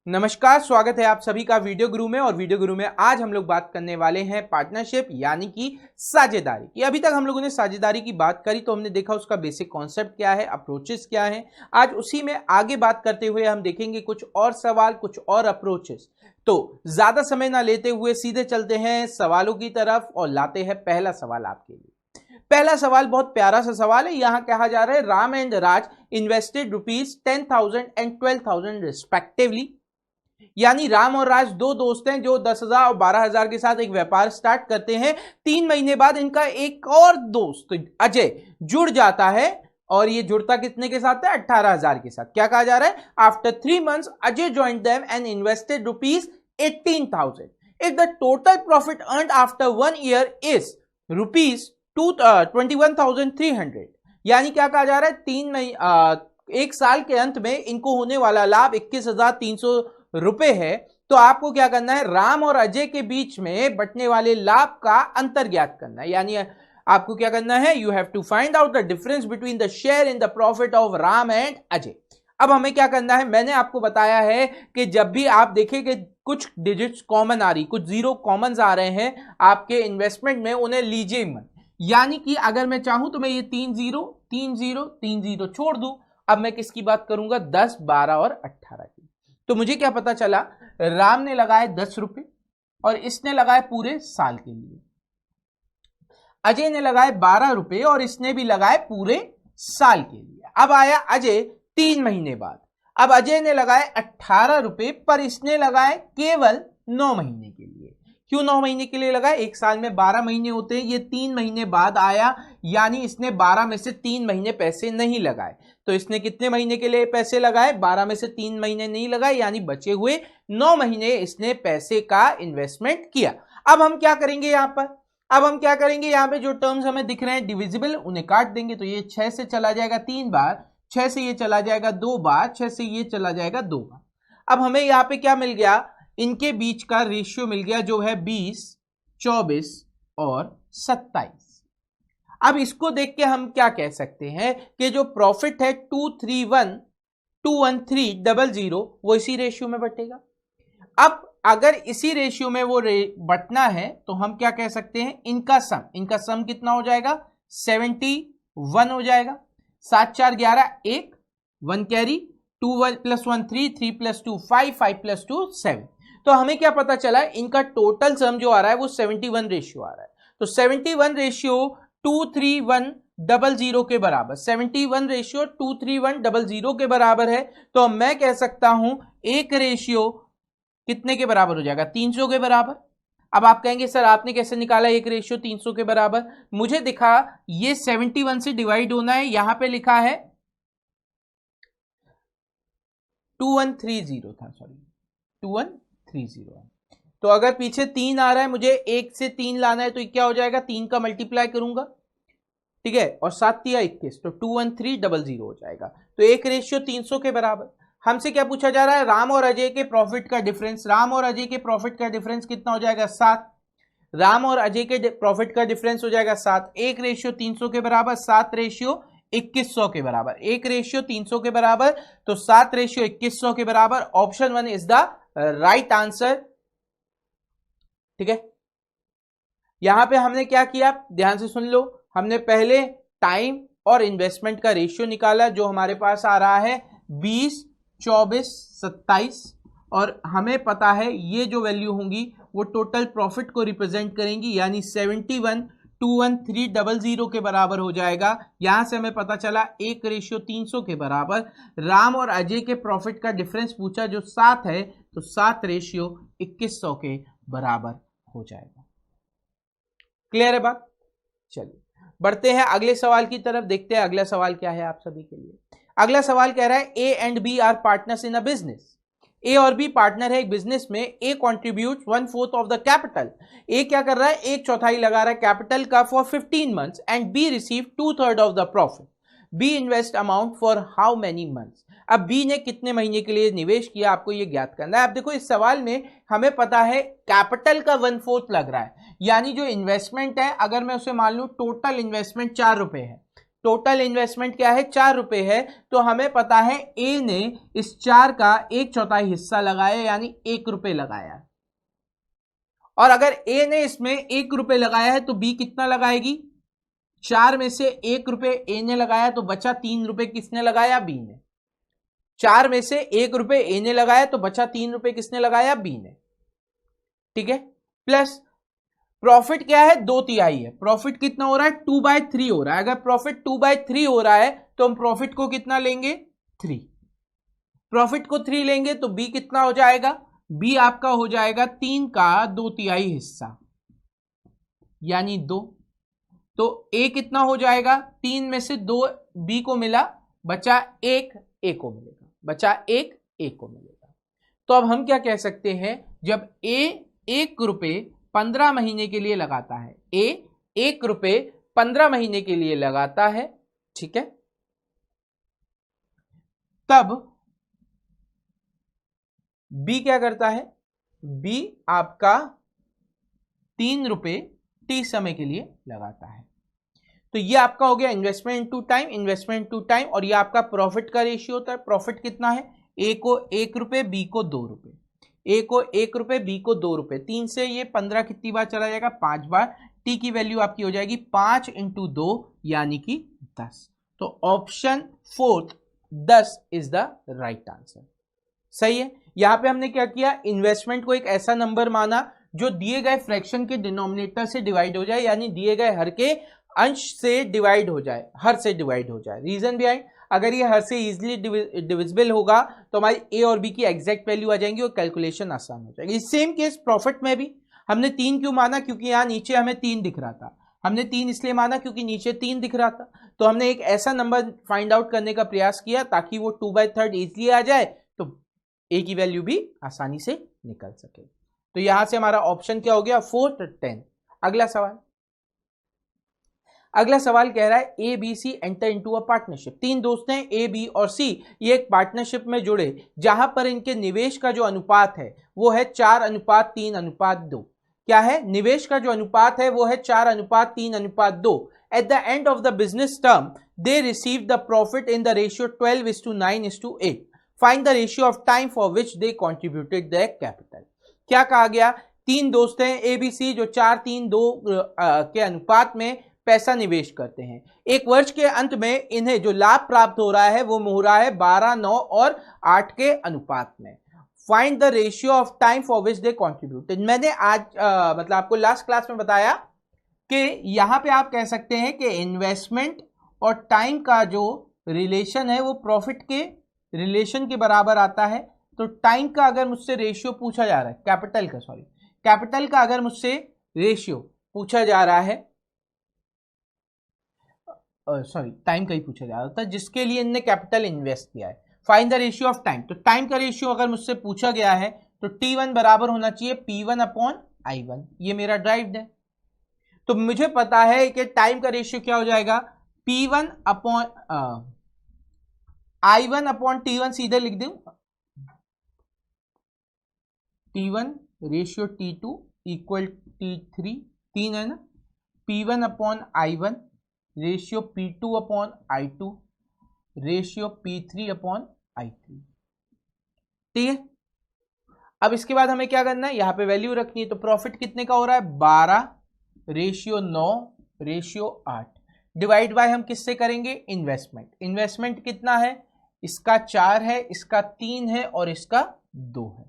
नमस्कार, स्वागत है आप सभी का वीडियो गुरु में। और वीडियो गुरु में आज हम लोग बात करने वाले हैं पार्टनरशिप यानी कि साझेदारी की। अभी तक हम लोगों ने साझेदारी की बात करी तो हमने देखा उसका बेसिक कॉन्सेप्ट क्या है, अप्रोचेस क्या है। आज उसी में आगे बात करते हुए हम देखेंगे कुछ और सवाल, कुछ और अप्रोचेस। तो ज्यादा समय ना लेते हुए सीधे चलते हैं सवालों की तरफ और लाते हैं पहला सवाल आपके लिए। पहला सवाल बहुत प्यारा सा सवाल है। यहां कहा जा रहा है Ram and Raj invested ₹10,000 and 12,000 respectively. यानी राम और राज दो दोस्त हैं जो 10,000 और 12,000 के साथ एक व्यापार स्टार्ट करते हैं। 3 महीने बाद इनका एक और दोस्त अजय जुड़ जाता है और ये जुड़ता कितने के साथ है? 18,000 के साथ। क्या कहा जा रहा है? After 3 months Ajay joined them and invested ₹18,000 if the total profit earned after 1 year is ₹21,300। यानी क्या कहा जा रहा है? एक साल के अंत में इनको होने वाला लाभ 21,300 रुपए है। तो आपको क्या करना है? राम और अजय के बीच में बंटने वाले लाभ का अंतर ज्ञात करना है। यानी आपको क्या करना है? You have to find out the difference between the share in the profit of Ram and Ajay. अब हमें क्या करना है? मैंने आपको बताया है कि जब भी आप देखें कि कुछ डिजिट्स कॉमन आ रही, कुछ जीरो कॉमन आ रहे हैं आपके इन्वेस्टमेंट में, उन्हें लीजिए मत। यानी कि अगर मैं चाहूं तो मैं ये 3 0 छोड़ दूं। अब मैं किसकी बात करूंगा? 10, 12 और 18 की। तो मुझे क्या पता चला? राम ने लगाए 10 रुपए और इसने लगाए पूरे साल के लिए। अजय ने लगाए 12 रुपए और इसने भी लगाए पूरे साल के लिए। अब आया अजय 3 महीने बाद। अब अजय ने लगाए 18 रुपए पर इसने लगाए केवल 9 महीने के लिए। क्यों 9 महीने के लिए लगाए? एक साल में 12 महीने होते हैं, ये 3 महीने बाद आया, यानी इसने 12 में से 3 महीने पैसे नहीं लगाए। तो इसने कितने महीने के लिए पैसे लगाए? 12 में से 3 महीने नहीं लगाए, यानी बचे हुए 9 महीने इसने पैसे का इन्वेस्टमेंट किया। अब हम क्या करेंगे यहाँ पर? अब हम क्या करेंगे? यहाँ पे जो टर्म्स हमें दिख रहे हैं डिविजिबल, उन्हें काट देंगे। तो ये 6 से चला जाएगा 3 बार, 6 से ये चला जाएगा 2 बार, 6 से ये चला जाएगा 2 बार। अब हमें यहाँ पे क्या मिल गया? इनके बीच का रेशियो मिल गया जो है 20, 24 और 27। अब इसको देख के हम क्या कह सकते हैं कि जो प्रॉफिट है 213,000 वो इसी रेशियो में बटेगा। अब अगर इसी रेशियो में वो बटना है तो हम क्या कह सकते हैं? इनका सम कितना हो जाएगा? 71 हो जाएगा। 7 4 11 1 1 कैरी, 2 + 1 3 3 + 2 5 5 + 2 7। तो हमें क्या पता चला? इनका टोटल सम जो आ रहा है वो 71 रेशियो आ रहा है। तो 71 रेशियो 23100 के बराबर, 71 रेशियो 23100 के बराबर है। तो मैं कह सकता हूं एक रेशियो कितने के बराबर हो जाएगा? 300 के बराबर। अब आप कहेंगे सर आपने कैसे निकाला एक रेशियो 300 के बराबर? मुझे दिखा ये 71 से डिवाइड होना है, यहां पे लिखा है 2130 था, सॉरी 2130। तो अगर पीछे 3 आ रहा है, मुझे 1 से 3 लाना है, तो क्या हो जाएगा? 3 का मल्टीप्लाई करूंगा, ठीक है, और 7 × 21 तो 21300 हो जाएगा। तो एक रेशियो 300 के बराबर। हमसे क्या पूछा जा रहा है? राम और अजय के प्रॉफिट का डिफरेंस। राम और अजय के प्रॉफिट का डिफरेंस कितना हो जाएगा? 7। राम और अजय के प्रॉफिट का डिफरेंस हो जाएगा 7। एक रेशियो 300 के बराबर, 7 रेशियो 2100 के बराबर। एक रेशियो 300 के बराबर तो 7 रेशियो 2100 के बराबर। Option 1 is the right answer. ठीक है, यहां पे हमने क्या किया? ध्यान से सुन लो। हमने पहले टाइम और इन्वेस्टमेंट का रेशियो निकाला जो हमारे पास आ रहा है 20, 24, 27। और हमें पता है ये जो वैल्यू होंगी वो टोटल प्रॉफिट को रिप्रेजेंट करेंगी, यानी 71,21300 के बराबर हो जाएगा। यहां से हमें पता चला एक रेशियो 300 के बराबर। राम और अजय के प्रॉफिट का डिफरेंस पूछा जो 7 है, तो 7 रेशियो 2100 के बराबर हो जाएगा। क्लियर है बात? चलिए बढ़ते हैं अगले सवाल की तरफ, देखते हैं अगला सवाल क्या है आप सभी के लिए। अगला सवाल कह रहा है A and B are partners in a business. A और बी पार्टनर है एक बिजनेस में। A contribute 1/4 of the capital. A क्या कर रहा है? 1/4 लगा रहा है कैपिटल का for 15 months and B receive 2/3 of the profit. B invest amount for how many months. अब बी ने कितने महीने के लिए निवेश किया, आपको ये ज्ञात करना है। अब देखो इस सवाल में हमें पता है कैपिटल का 1/4 लग रहा है, यानी जो इन्वेस्टमेंट है, अगर मैं उसे मान लूं टोटल इन्वेस्टमेंट 4 रुपए है, टोटल इन्वेस्टमेंट क्या है, 4 रुपए है। तो हमें पता है ए ने इस 4 का 1/4 हिस्सा लगाया, यानी 1 रुपए लगाया। और अगर ए ने इसमें 1 रुपए लगाया है तो बी कितना लगाएगी, 4 में से 1 रुपए ए ने लगाया तो बचा 3 रुपए किसने लगाया, बी ने। 4 में से 1 रुपए ए ने लगाया तो बचा 3 रुपए किसने लगाया, बी ने। ठीक है, प्लस प्रॉफिट क्या है, 2/3 है। प्रॉफिट कितना हो रहा है, 2/3 हो रहा है। अगर प्रॉफिट 2/3 हो रहा है तो हम प्रॉफिट को कितना लेंगे, 3। प्रॉफिट को 3 लेंगे तो बी कितना हो जाएगा, बी आपका हो जाएगा 3 का 2/3 हिस्सा, यानी 2। तो ए कितना हो जाएगा, 3 में से 2 बी को मिला, बचा 1 ए को मिलेगा, बचा 1 ए को मिलेगा। तो अब हम क्या कह सकते हैं, जब ए 1 रुपए 15 महीने के लिए लगाता है, ए 1 रुपए 15 महीने के लिए लगाता है, ठीक है, तब बी क्या करता है, बी आपका 3 रुपए टी समय के लिए लगाता है। तो ये आपका हो गया investment into time, investment into time. और ये आपका प्रॉफिट का रेशियो होता है। प्रॉफिट कितना है, ए को 1 रुपए, बी को 2 रुपए। ए को 1 रुपए, बी को 2 रुपए। 3 से ये 15 कितनी बार चला जाएगा, 5 बार। टी की वैल्यू आपकी हो जाएगी 5 × 2 यानी कि 10। तो option 4 10 is the right answer. सही है। यहां पे हमने क्या किया, इन्वेस्टमेंट को एक ऐसा नंबर माना जो दिए गए फ्रैक्शन के डिनोमिनेटर से डिवाइड हो जाए, यानी दिए गए हर के अंश से डिवाइड हो जाए, हर से डिवाइड हो जाए। रीजन बिहाइंड, अगर ये हर से इजीली डिविजिबल होगा तो हमारी ए और बी की एग्जैक्ट वैल्यू आ जाएंगी और कैलकुलेशन आसान हो जाएगी। सेम केस प्रॉफिट में भी हमने 3 क्यों माना, क्योंकि यहाँ नीचे हमें 3 दिख रहा था। हमने 3 इसलिए माना क्योंकि नीचे 3 दिख रहा था। तो हमने एक ऐसा नंबर फाइंड आउट करने का प्रयास किया ताकि वो 2/3 इजिली आ जाए, तो ए की वैल्यू भी आसानी से निकल सके। तो यहां से हमारा ऑप्शन क्या हो गया, 4 10। अगला सवाल, अगला सवाल कह रहा है A B C enter into a partnership. 3 दोस्त हैं ए बी और सी, ये एक पार्टनरशिप में जुड़े जहां पर इनके निवेश का जो अनुपात है वो है 4:3:2। क्या है, निवेश का जो अनुपात है वो है 4:3:2। At the end of the business term they receive the profit in the ratio 12:9:8। Find the ratio of time for which they contributed the capital. क्या कहा गया, 3 दोस्त हैं ए बी सी जो 4:3:2 के अनुपात में पैसा निवेश करते हैं। एक वर्ष के अंत में इन्हें जो लाभ प्राप्त हो रहा है वो हो रहा है 12, 9 और 8 के अनुपात में। Find the ratio of time for which they contributed. मैंने आज मतलब आपको लास्ट क्लास में बताया कि यहां पे आप कह सकते हैं कि इन्वेस्टमेंट और टाइम का जो रिलेशन है वो प्रॉफिट के रिलेशन के बराबर आता है। तो टाइम का अगर मुझसे रेशियो पूछा जा रहा है, कैपिटल का अगर मुझसे रेशियो पूछा जा रहा है, टाइम का ही पूछा जा रहा था जिसके लिए इनने कैपिटल इन्वेस्ट किया है। Find the ratio of time. तो टाइम का रेशियो अगर मुझसे पूछा गया है तो T1 बराबर होना चाहिए P1/I1। ये मेरा ड्राइव्ड है। तो मुझे पता है कि टाइम का रेशियो क्या हो जाएगा, P1/I1/T1। सीधे लिख दूं, T1 ratio T2 equal T3, 3 है ना, P1/I1 ratio P2/I2 ratio P3/I3। ठीक है। अब इसके बाद हमें क्या करना है, यहां पे वैल्यू रखनी है। तो प्रॉफिट कितने का हो रहा है, 12:9:8 डिवाइड बाय हम किससे करेंगे, इन्वेस्टमेंट। इन्वेस्टमेंट कितना है, इसका 4 है, इसका 3 है और इसका 2 है।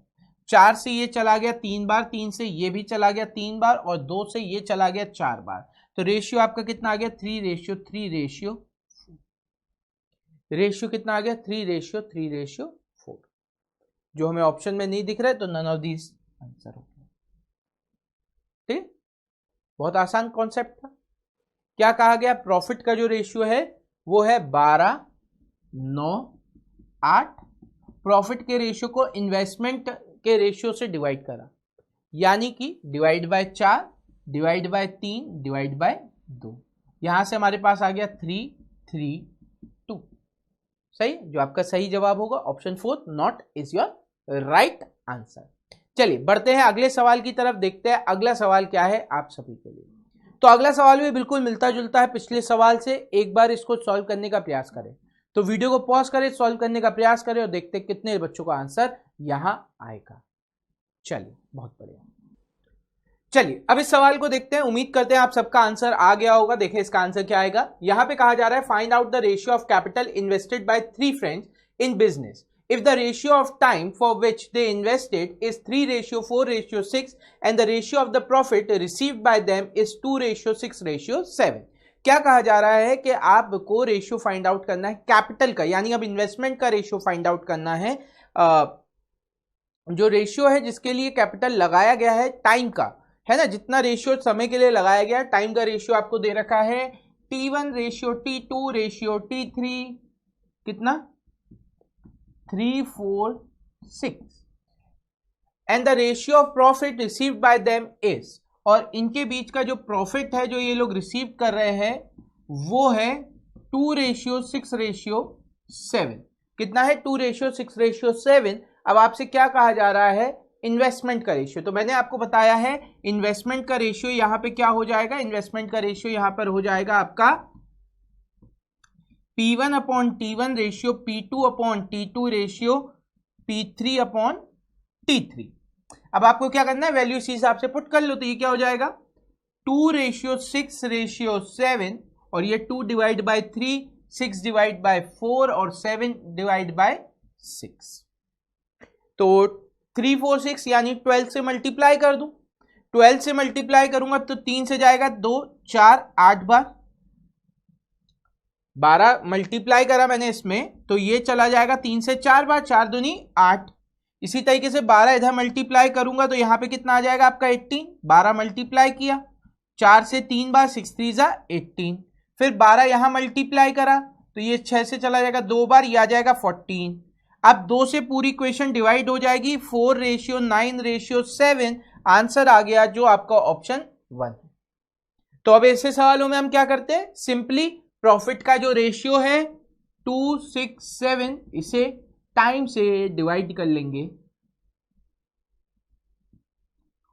4 से ये चला गया 3 बार, 3 से ये भी चला गया 3 बार और 2 से ये चला गया 4 बार। तो रेशियो आपका कितना आ गया, 3:3:4। रेशियो कितना आ गया, 3:3:4। जो हमें ऑप्शन में नहीं दिख रहा है तो नन ऑफ दीज आंसर हो गया। ठीक, बहुत आसान कॉन्सेप्ट था। क्या कहा गया, प्रॉफिट का जो रेशियो है वो है 12:9:8। प्रॉफिट के रेशियो को इन्वेस्टमेंट के रेशियो से डिवाइड करा, यानी कि divide by 4 divide by 3 divide by 2। यहां से हमारे पास आ गया 3:3:2। सही, जो आपका सही जवाब होगा option 4 not is your right answer. चलिए बढ़ते हैं अगले सवाल की तरफ, देखते हैं अगला सवाल क्या है आप सभी के लिए। तो अगला सवाल भी बिल्कुल मिलता जुलता है पिछले सवाल से, एक बार इसको सॉल्व करने का प्रयास करें। तो वीडियो को पॉज करें, सॉल्व करने का प्रयास करें और देखते हैं कितने बच्चों का आंसर यहां आएगा। चलिए, बहुत बढ़िया। चलिए अब इस सवाल को देखते हैं। उम्मीद करते हैं आप सबका आंसर आ गया होगा। देखिए इसका आंसर क्या आएगा। यहां पे कहा जा रहा है find out the ratio of capital invested bye 3 friends in business if the ratio of time for which they invested is 3:4:6 and the ratio of the profit received by them is 2:6:7। क्या कहा जा रहा है कि आपको ratio find out करना है capital का, यानी अब इन्वेस्टमेंट का रेशियो फाइंड आउट करना है। जो रेशियो है जिसके लिए कैपिटल लगाया गया है टाइम का, है ना, जितना रेशियो समय के लिए लगाया गया, टाइम का रेशियो आपको दे रखा है T1:T2:T3 कितना 3:4:6 and the ratio of profit received by them is, और इनके बीच का जो प्रॉफिट है जो ये लोग रिसीव कर रहे हैं वो है 2:6:7। कितना है 2:6:7। अब आपसे क्या कहा जा रहा है इन्वेस्टमेंट का रेशियो। तो मैंने आपको बताया है इन्वेस्टमेंट का रेशियो यहां पे क्या हो जाएगा, इन्वेस्टमेंट का रेशियो यहां पर हो जाएगा आपका P1/T1 ratio P2/T2 ratio P3/T3। अब आपको क्या करना है वैल्यू इसी हिसाब से पुट कर लो। तो ये क्या हो जाएगा 2:6:7 और ये 2/3, 6/4 और 7/6। तो 346 यानी 12 से मल्टीप्लाई कर दूं। 12 से मल्टीप्लाई करूंगा तो 3 से जाएगा 2, 4, 8 बार, 12 मल्टीप्लाई करा मैंने इसमें तो ये चला जाएगा 3 से 4 बार, 4 दूनी 8। इसी तरीके से 12 इधर मल्टीप्लाई करूंगा तो यहां पे कितना आ जाएगा आपका 18। 12 मल्टीप्लाई किया 4 से 3 बार, 6 3 जा 18। फिर 12 यहां मल्टीप्लाई करा तो ये 6 से चला जाएगा 2 बार, ये आ जाएगा 14। अब 2 से पूरी इक्वेशन डिवाइड हो जाएगी 4:9:7। आंसर आ गया जो आपका ऑप्शन 1 है। तो अब ऐसे सवालों में हम क्या करते हैं, सिंपली प्रॉफिट का जो रेशियो है 267 इसे टाइम से डिवाइड कर लेंगे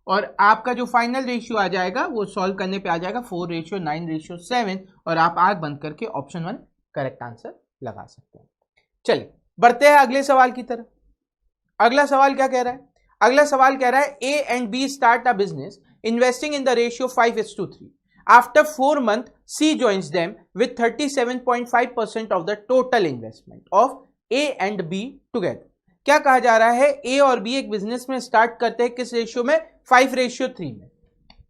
और आपका जो फाइनल रेशियो आ जाएगा वो सॉल्व करने पे आ जाएगा 4:9:7 और आप आंख बंद करके ऑप्शन 1 करेक्ट आंसर लगा सकते हैं। चलिए बढ़ते हैं अगले सवाल की तरफ। अगला सवाल क्या कह रहा है, अगला सवाल कह रहा है A and B start a business investing in the ratio 5:3. After 4 months, C joins them with 37.5% of the total investment of A and B together. क्या कहा जा रहा है A और B एक बिजनेस में स्टार्ट करते हैं किस रेशियो में 5:3 में।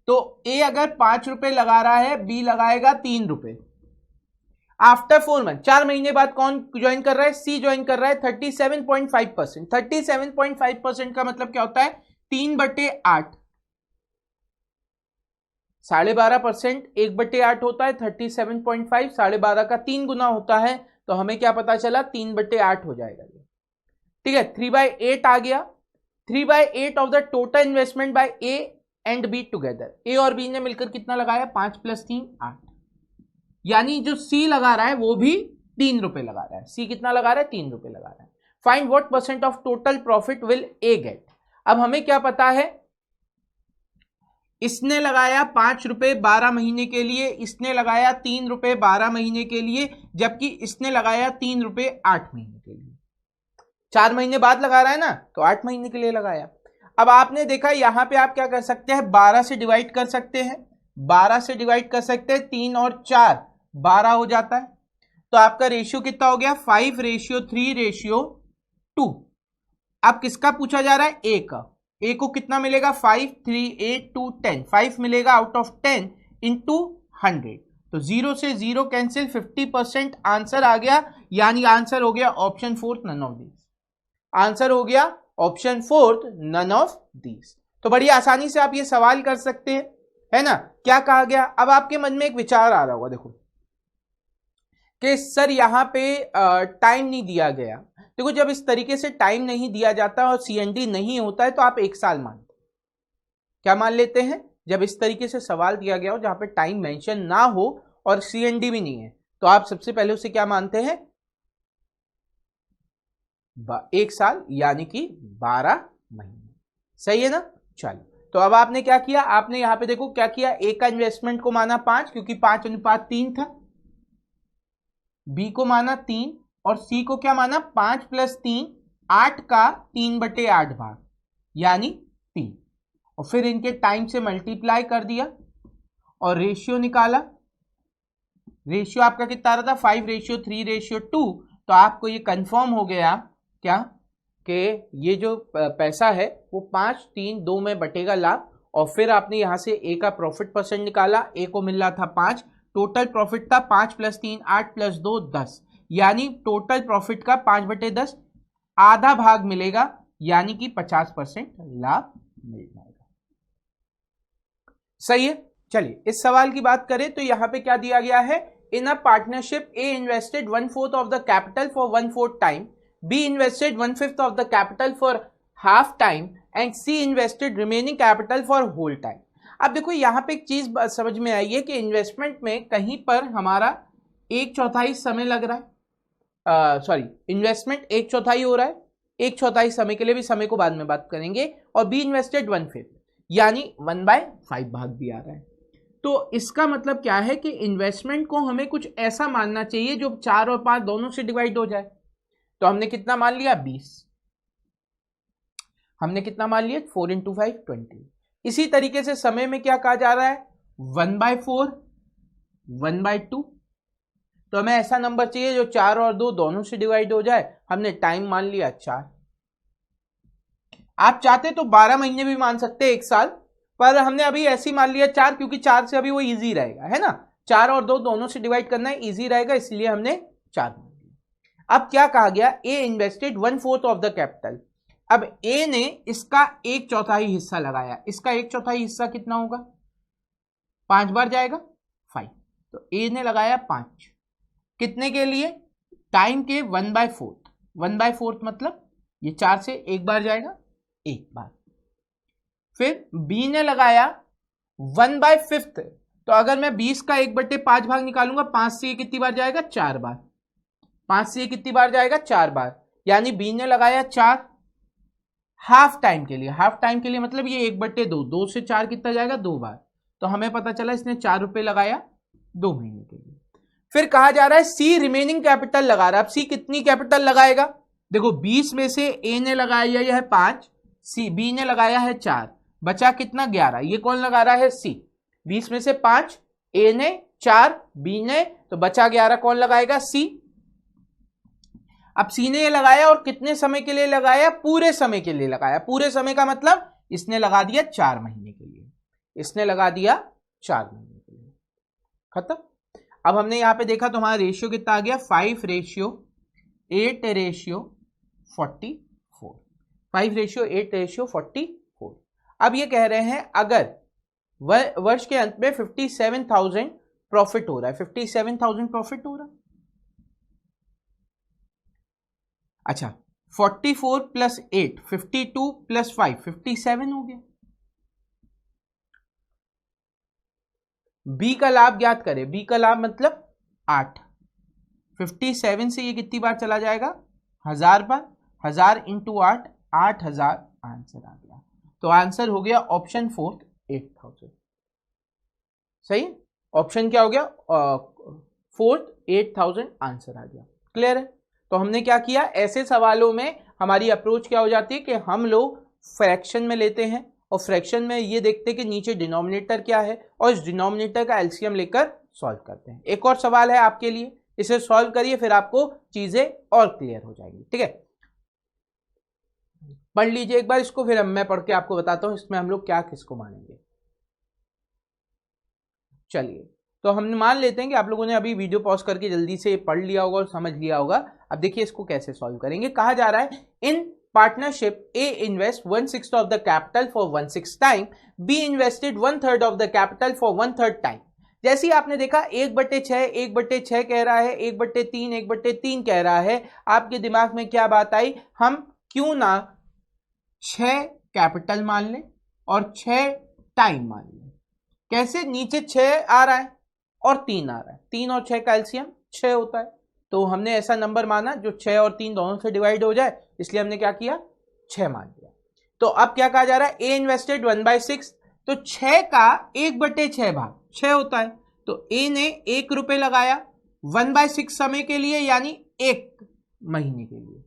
तो A अगर 5 रुपए लगा रहा है, B लगाएगा 3 रुपए। आफ्टर 4 मंथ 4 महीने बाद कौन ज्वाइन कर रहा है, सी ज्वाइन कर रहा है 37.5%। 37.5% का मतलब क्या होता है 3/8, 12.5%, 1/8 होता है 37.5, 12.5 का 3 गुना होता है तो हमें क्या पता चला 3/8 हो जाएगा ये, ठीक है। 3/8 आ गया। 3/8 of the total investment by A and B together. A और बी ने मिलकर कितना लगाया 5 + 3 8, यानी जो सी लगा रहा है वो भी 3 रुपए लगा रहा है। सी कितना लगा रहा है 3 रुपए लगा रहा है। Find what % of total profit will A get. अब हमें क्या पता है, इसने लगाया 5 रुपए 12 महीने के लिए, इसने लगाया 3 रुपए 12 महीने के लिए, जबकि इसने लगाया 3 रुपए 8 महीने के लिए। 4 महीने बाद लगा रहा है ना तो 8 महीने के लिए लगाया। अब आपने देखा यहां पे आप क्या कर सकते हैं 12 से डिवाइड कर सकते हैं, 12 से डिवाइड कर सकते हैं, 3 और 4 12 हो जाता है। तो आपका रेशियो कितना हो गया 5:3:2। अब किसका पूछा जा रहा है ए का। ए को कितना मिलेगा 5 3 8 2 10, 5 मिलेगा आउट ऑफ 10 इंटू 100। तो 0 से 0 कैंसिल, 50% आंसर आ गया, यानी आंसर हो गया option 4 none of these. Answer हो गया ऑप्शन 4 नन ऑफ दीज। तो बड़ी आसानी से आप ये सवाल कर सकते हैं, है ना। क्या कहा गया, अब आपके मन में एक विचार आ रहा होगा, देखो कि सर यहां पे टाइम नहीं दिया गया। देखो जब इस तरीके से टाइम नहीं दिया जाता और सीएनडी नहीं होता है तो आप 1 साल मानते, क्या मान लेते हैं, जब इस तरीके से सवाल दिया गया हो जहां पे टाइम मेंशन ना हो और सीएनडी भी नहीं है तो आप सबसे पहले उसे क्या मानते हैं 1 साल, यानी कि 12 महीने। सही है ना। चलो तो तो अब आपने क्या किया, आपने यहां पे देखो क्या किया, ए का इन्वेस्टमेंट को माना 5 क्योंकि 5:3 था, बी को माना 3 और सी को क्या माना 5 + 3 8 का 3/8 भाग यानी 3, और फिर इनके टाइम से मल्टीप्लाई कर दिया और रेशियो निकाला। रेशियो आपका कितना आ रहा था 5:3:2, तो आपको ये कंफर्म हो गया क्या कि ये जो पैसा है वो 5-3-2 में बटेगा लाभ। और फिर आपने यहां से ए का प्रॉफिट परसेंट निकाला, ए को मिल रहा था 5, टोटल प्रॉफिट था 5 + 3 8 + 2 10, यानी टोटल प्रॉफिट का 5/10 आधा भाग मिलेगा, यानी कि 50% लाभ मिल जाएगा। सही है। चलिए इस सवाल की बात करें तो यहां पे क्या दिया गया है, in a partnership A invested 1/4 of the capital for 1/4 time, B invested 1/5 of the capital for half time and C invested remaining capital for whole time. अब देखो यहां पे एक चीज समझ में आई है कि इन्वेस्टमेंट में कहीं पर हमारा 1/4 समय लग रहा है, सॉरी इन्वेस्टमेंट 1/4 हो रहा है, 1/4 समय के लिए भी, समय को बाद में बात करेंगे, और बी इन्वेस्टेड 1/5 यानी 1/5 भाग भी आ रहा है। तो इसका मतलब क्या है कि इन्वेस्टमेंट को हमें कुछ ऐसा मानना चाहिए जो 4 और 5 दोनों से डिवाइड हो जाए। तो हमने कितना मान लिया 20, हमने कितना मान लिया 4 × 5 20। इसी तरीके से समय में क्या कहा जा रहा है 1/4 1/2, तो हमें ऐसा नंबर चाहिए जो 4 और 2 दोनों से डिवाइड हो जाए। हमने टाइम मान लिया 4, आप चाहते तो 12 महीने भी मान सकते, 1 साल, पर हमने अभी ऐसे ही मान लिया 4 क्योंकि 4 से अभी वो इजी रहेगा, है ना, 4 और 2 दोनों से डिवाइड करना है, इजी रहेगा, इसलिए हमने 4 मान लिया। अब क्या कहा गया, ए इन्वेस्टेड 1/4 ऑफ द कैपिटल। अब ए ने इसका 1/4 हिस्सा लगाया, इसका 1/4 हिस्सा कितना होगा 5 बार जाएगा 5, तो ए ने लगाया 5 कितने के लिए, टाइम के 1/4, 1/4 मतलब ये 4 से 1 बार जाएगा 1 बार। फिर बी ने लगाया 1/5, तो अगर मैं 20 का 1/5 भाग निकालूंगा 5 से ये कितनी बार जाएगा 4 बार, 5 से ये कितनी बार जाएगा 4 बार, यानी बी ने लगाया 4 हाफ टाइम के लिए, हाफ टाइम के लिए मतलब ये 1/2, 2 से 4 कितना जाएगा 2 बार, तो हमें पता चला इसने 4 रुपए लगाया 2 महीने के लिए। फिर कहा जा रहा है सी रिमेनिंग कैपिटल लगा रहा है। अब सी कितनी कैपिटल लगाएगा, देखो 20 में से ए ने लगाया है 5, सी बी ने लगाया है 4, बचा कितना 11, ये कौन लगा रहा है सी, 20 में से 5 ए ने 4 बी ने, तो बचा 11 कौन लगाएगा सी। अब सी ने ये लगाया और कितने समय के लिए लगाया, पूरे समय के लिए लगाया, पूरे समय का मतलब इसने लगा दिया 4 महीने के लिए, इसने लगा दिया 4 महीने के लिए, खत्म। अब हमने यहां पे देखा तो हमारा रेशियो कितना आ गया 5:8:44, 5:8:44। अब ये कह रहे हैं अगर वर्ष के अंत में 57,000 प्रॉफिट हो रहा है, 57,000 प्रॉफिट हो रहा है, अच्छा 44 + 8 52 + 5 57 हो गया। बी का लाभ ज्ञात करें, बी का लाभ मतलब 8, 57 से ये कितनी बार चला जाएगा 1000 बार, 1000 × 8 8000 आंसर आ गया। तो आंसर हो गया ऑप्शन 4 8000। सही, ऑप्शन क्या हो गया 4 8000 आंसर आ गया। क्लियर है। तो हमने क्या किया, ऐसे सवालों में हमारी अप्रोच क्या हो जाती है कि हम लोग फ्रैक्शन में लेते हैं और फ्रैक्शन में ये देखते हैं कि नीचे डिनोमिनेटर क्या है और इस डिनोमिनेटर का एलसीएम लेकर सॉल्व करते हैं। एक और सवाल है आपके लिए, इसे सॉल्व करिए फिर आपको चीजें और क्लियर हो जाएंगी। ठीक है, पढ़ लीजिए एक बार इसको, फिर मैं पढ़ के आपको बताता हूं इसमें हम लोग क्या किसको मानेंगे। चलिए, तो हम मान लेते हैं कि आप लोगों ने अभी वीडियो पॉज करके जल्दी से पढ़ लिया होगा और समझ लिया होगा। अब देखिए इसको कैसे सॉल्व करेंगे। कहा जा रहा है in partnership A invest 1/6 of the capital for 1/6 time, B invested 1/3 of the capital for 1/3 time. जैसे ही आपने देखा 1/6 1/6 कह रहा है, 1/3 1/3 कह रहा है, आपके दिमाग में क्या बात आई, हम क्यों ना 6 कैपिटल मान लें और 6 टाइम मान लें। कैसे, नीचे 6 आ रहा है और 3 आ रहा है, 3 और 6 का एलसीएम 6 होता है, तो हमने ऐसा नंबर माना जो 6 और 3 दोनों से डिवाइड हो जाए, इसलिए हमने क्या किया 6 मान लिया। तो अब क्या कहा जा रहा है, ए इन्वेस्टेड 1/6, तो 6 का 1/6 भाग 6 होता है, तो ए ने 1 रुपए लगाया 1/6 समय के लिए, यानी 1 महीने के लिए।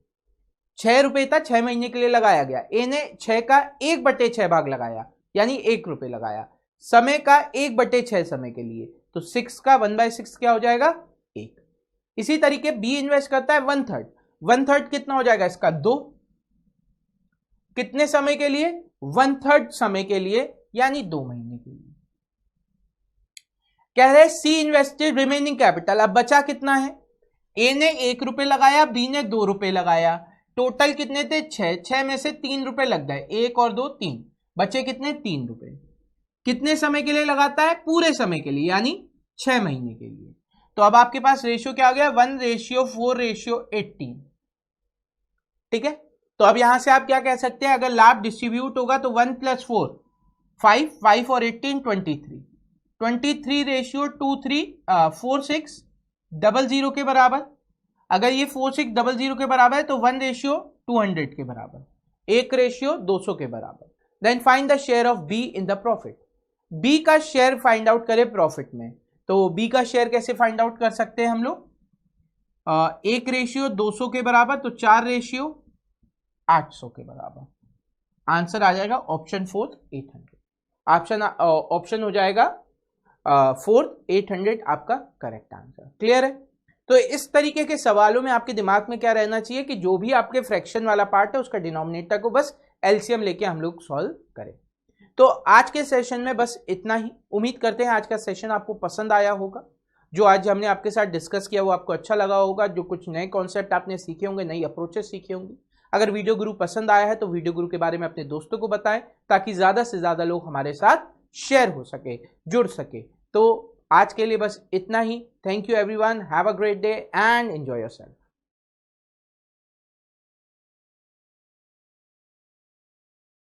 6 रुपए था, 6 महीने के लिए लगाया गया। ए ने 6 का 1/6 भाग लगाया, यानी 1 रुपए लगाया, समय का 1/6 समय के लिए, तो 6 का 1/6 क्या हो जाएगा, 1। इसी तरीके बी इन्वेस्ट करता है 1/3, 1/3 कितना हो जाएगा इसका, 2। कितने समय के लिए, 1/3 समय के लिए, यानी 2 महीने के लिए। कह रहे सी इन्वेस्टेड रिमेनिंग कैपिटल, अब बचा कितना है, ए ने 1 रुपए लगाया, बी ने 2 रुपए लगाया, टोटल कितने थे, 6 में से 3 रुपए लग गए, 1 और 2 3, बचे कितने, 3 रुपए। कितने समय के लिए लगाता है, पूरे समय के लिए, यानी 6 महीने के लिए। तो अब आपके पास रेशियो क्या हो गया, 1:4:18। ठीक है, तो अब यहां से आप क्या कह सकते हैं, अगर लाभ डिस्ट्रीब्यूट होगा तो 1 + 4 5, 5 और 18 23, 23:2:3 4600 के बराबर। अगर ये 4600 के बराबर है तो 1:200 के बराबर, 1:200 के बराबर। Then find the share of B in the profit, B का शेयर फाइंड आउट करें प्रॉफिट में। तो बी का शेयर कैसे फाइंड आउट कर सकते हैं हम लोग, 1:200 के बराबर, तो 4:800 के बराबर। आंसर आ जाएगा ऑप्शन 4 800। ऑप्शन हो जाएगा 4 800 आपका करेक्ट आंसर। क्लियर है। तो इस तरीके के सवालों में आपके दिमाग में क्या रहना चाहिए कि जो भी आपके फ्रैक्शन वाला पार्ट है उसका डिनोमिनेटर को बस एलसीएम लेके हम लोग सॉल्व करें। तो आज के सेशन में बस इतना ही। उम्मीद करते हैं आज का सेशन आपको पसंद आया होगा। जो आज हमने आपके साथ डिस्कस किया वो आपको अच्छा लगा होगा। जो कुछ नए कॉन्सेप्ट आपने सीखे होंगे, नई अप्रोचेस सीखे होंगी। अगर वीडियो गुरु पसंद आया है तो वीडियो गुरु के बारे में अपने दोस्तों को बताएं ताकि ज्यादा से ज्यादा लोग हमारे साथ शेयर हो सके, जुड़ सके। तो आज के लिए बस इतना ही। Thank you everyone, have a great day and enjoy yourself.